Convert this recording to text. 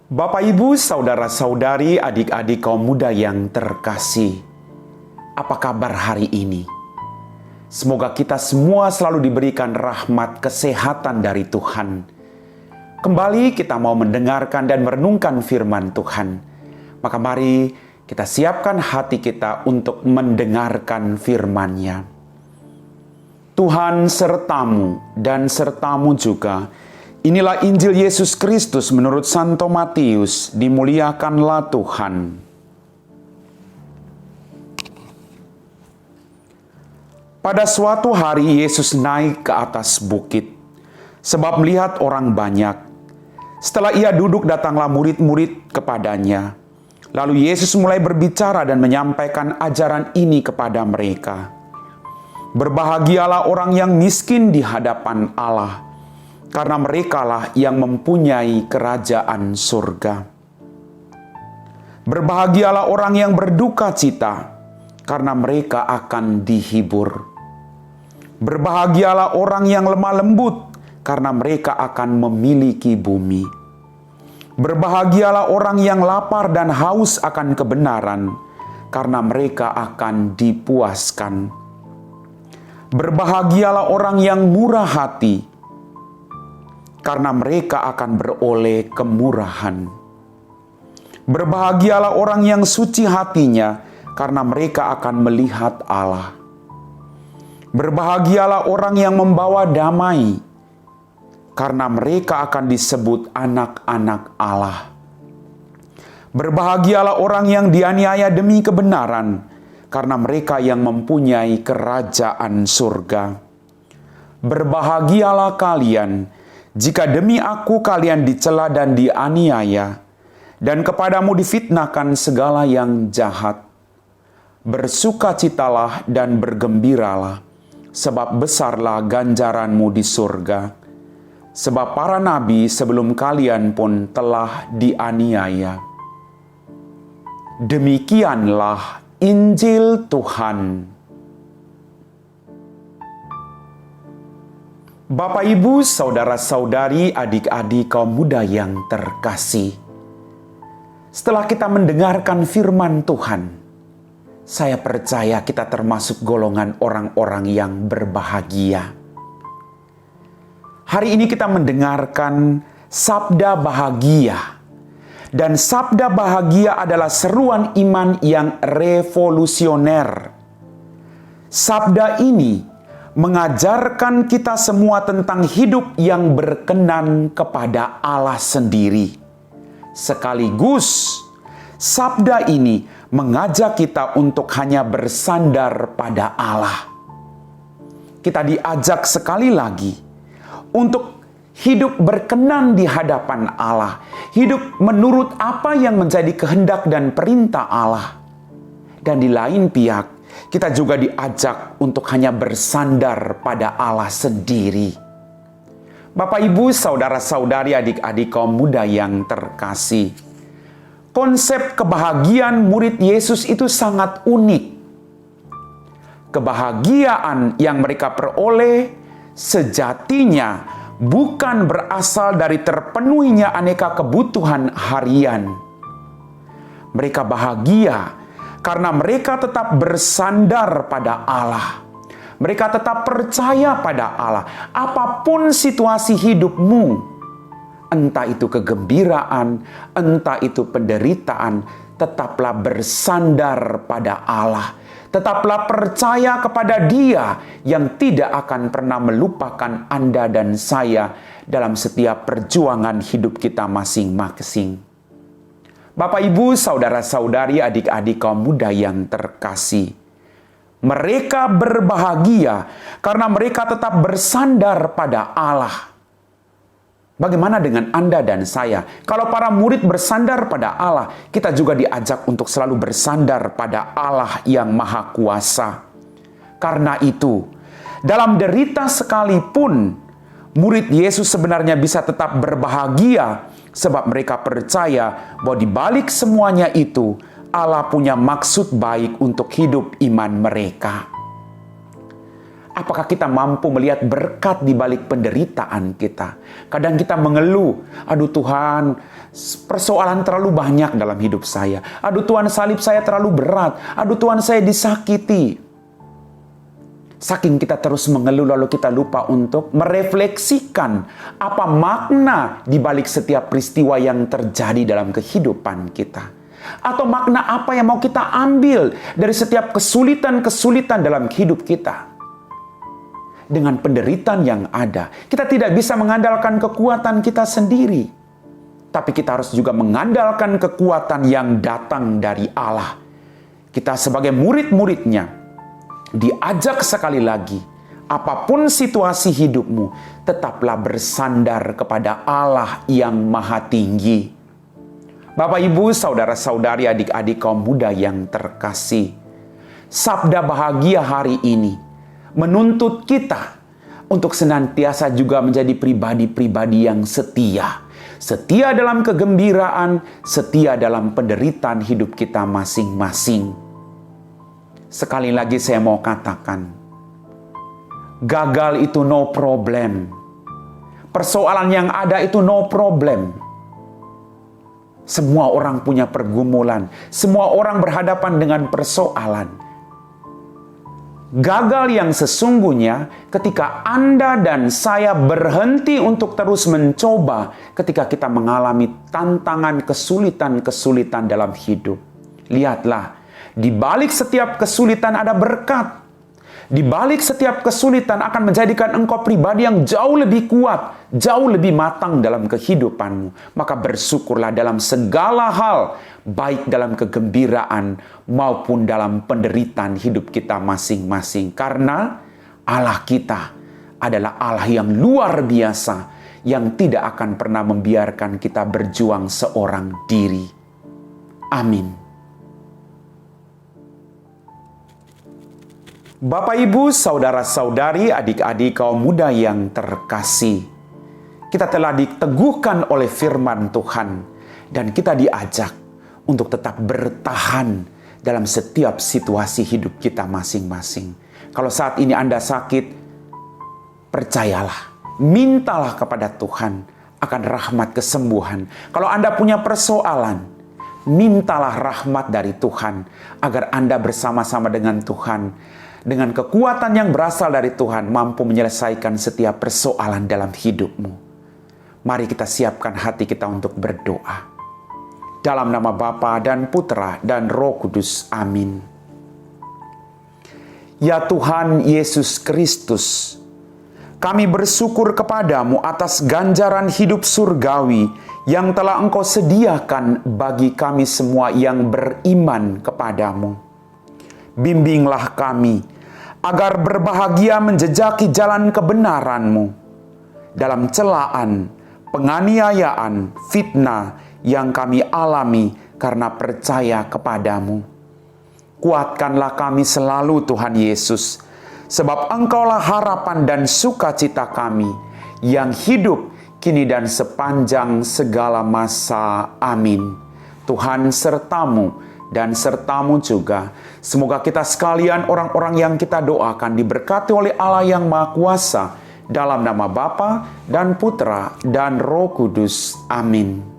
Bapak, Ibu, saudara-saudari, adik-adik kaum muda yang terkasih, apa kabar hari ini? Semoga kita semua selalu diberikan rahmat kesehatan dari Tuhan. Kembali kita mau mendengarkan dan merenungkan firman Tuhan. Maka mari kita siapkan hati kita untuk mendengarkan firman-Nya. Tuhan sertamu dan sertamu juga. Inilah Injil Yesus Kristus menurut Santo Matius. Dimuliakanlah Tuhan. Pada suatu hari Yesus naik ke atas bukit, sebab melihat orang banyak. Setelah ia duduk, datanglah murid-murid kepadanya. Lalu Yesus mulai berbicara dan menyampaikan ajaran ini kepada mereka. Berbahagialah orang yang miskin di hadapan Allah, karena merekalah yang mempunyai kerajaan surga. Berbahagialah orang yang berduka cita, karena mereka akan dihibur. Berbahagialah orang yang lemah lembut, karena mereka akan memiliki bumi. Berbahagialah orang yang lapar dan haus akan kebenaran, karena mereka akan dipuaskan. Berbahagialah orang yang murah hati, karena mereka akan beroleh kemurahan. Berbahagialah orang yang suci hatinya, karena mereka akan melihat Allah. Berbahagialah orang yang membawa damai, karena mereka akan disebut anak-anak Allah. Berbahagialah orang yang dianiaya demi kebenaran, karena mereka yang mempunyai kerajaan surga. Berbahagialah kalian, jika demi aku kalian dicela dan dianiaya, dan kepadamu difitnahkan segala yang jahat. Bersukacitalah dan bergembiralah, sebab besarlah ganjaranmu di surga. Sebab para nabi sebelum kalian pun telah dianiaya. Demikianlah Injil Tuhan. Bapak, Ibu, saudara-saudari, adik-adik kaum muda yang terkasih. Setelah kita mendengarkan firman Tuhan, saya percaya kita termasuk golongan orang-orang yang berbahagia. Hari ini kita mendengarkan sabda bahagia. Dan sabda bahagia adalah seruan iman yang revolusioner. Sabda ini mengajarkan kita semua tentang hidup yang berkenan kepada Allah sendiri. Sekaligus, sabda ini mengajak kita untuk hanya bersandar pada Allah. Kita diajak sekali lagi untuk hidup berkenan di hadapan Allah. Hidup menurut apa yang menjadi kehendak dan perintah Allah. Dan di lain pihak, kita juga diajak untuk hanya bersandar pada Allah sendiri. Bapak, Ibu, saudara-saudari, adik-adik kaum muda yang terkasih. Konsep kebahagiaan murid Yesus itu sangat unik. Kebahagiaan yang mereka peroleh sejatinya bukan berasal dari terpenuhinya aneka kebutuhan harian. Mereka bahagia karena mereka tetap bersandar pada Allah. Mereka tetap percaya pada Allah. Apapun situasi hidupmu, entah itu kegembiraan, entah itu penderitaan, tetaplah bersandar pada Allah. Tetaplah percaya kepada Dia yang tidak akan pernah melupakan Anda dan saya dalam setiap perjuangan hidup kita masing-masing. Bapak, Ibu, saudara-saudari, adik-adik kaum muda yang terkasih. Mereka berbahagia karena mereka tetap bersandar pada Allah. Bagaimana dengan Anda dan saya? Kalau para murid bersandar pada Allah, kita juga diajak untuk selalu bersandar pada Allah yang Maha Kuasa. Karena itu, dalam derita sekalipun, murid Yesus sebenarnya bisa tetap berbahagia, sebab mereka percaya bahwa di balik semuanya itu, Allah punya maksud baik untuk hidup iman mereka. Apakah kita mampu melihat berkat di balik penderitaan kita? Kadang kita mengeluh, aduh Tuhan, persoalan terlalu banyak dalam hidup saya. Aduh Tuhan, salib saya terlalu berat. Aduh Tuhan, saya disakiti. Saking kita terus mengeluh, lalu kita lupa untuk merefleksikan apa makna di balik setiap peristiwa yang terjadi dalam kehidupan kita. Atau makna apa yang mau kita ambil dari setiap kesulitan-kesulitan dalam hidup kita. Dengan penderitaan yang ada, kita tidak bisa mengandalkan kekuatan kita sendiri. Tapi kita harus juga mengandalkan kekuatan yang datang dari Allah. Kita sebagai murid-muridnya, diajak sekali lagi, apapun situasi hidupmu, tetaplah bersandar kepada Allah yang Maha Tinggi. Bapak, Ibu, saudara-saudari, adik-adik kaum muda yang terkasih, sabda bahagia hari ini menuntut kita untuk senantiasa juga menjadi pribadi-pribadi yang setia. Setia dalam kegembiraan, setia dalam penderitaan hidup kita masing-masing. Sekali lagi saya mau katakan, gagal itu no problem. Persoalan yang ada itu no problem. Semua orang punya pergumulan. Semua orang berhadapan dengan persoalan. Gagal yang sesungguhnya ketika Anda dan saya berhenti untuk terus mencoba ketika kita mengalami tantangan kesulitan-kesulitan dalam hidup. Lihatlah, di balik setiap kesulitan ada berkat. Di balik setiap kesulitan akan menjadikan engkau pribadi yang jauh lebih kuat, jauh lebih matang dalam kehidupanmu. Maka bersyukurlah dalam segala hal, baik dalam kegembiraan maupun dalam penderitaan hidup kita masing-masing. Karena Allah kita adalah Allah yang luar biasa, yang tidak akan pernah membiarkan kita berjuang seorang diri. Amin. Bapak, Ibu, saudara-saudari, adik-adik kaum muda yang terkasih, kita telah diteguhkan oleh firman Tuhan dan kita diajak untuk tetap bertahan dalam setiap situasi hidup kita masing-masing. Kalau saat ini Anda sakit, percayalah, mintalah kepada Tuhan akan rahmat kesembuhan. Kalau Anda punya persoalan, mintalah rahmat dari Tuhan agar Anda bersama-sama dengan Tuhan, dengan kekuatan yang berasal dari Tuhan, mampu menyelesaikan setiap persoalan dalam hidupmu. Mari kita siapkan hati kita untuk berdoa. Dalam nama Bapa dan Putra dan Roh Kudus. Amin. Ya Tuhan Yesus Kristus, kami bersyukur kepadamu atas ganjaran hidup surgawi yang telah Engkau sediakan bagi kami semua yang beriman kepadamu. Bimbinglah kami agar berbahagia menjejaki jalan kebenaran-Mu dalam celaan, penganiayaan, fitnah yang kami alami karena percaya kepadamu. Kuatkanlah kami selalu Tuhan Yesus, sebab Engkaulah harapan dan sukacita kami yang hidup kini dan sepanjang segala masa. Amin. Tuhan sertamu dan sertamu juga. Semoga kita sekalian orang-orang yang kita doakan diberkati oleh Allah yang Maha Kuasa, dalam nama Bapa dan Putra dan Roh Kudus. Amin.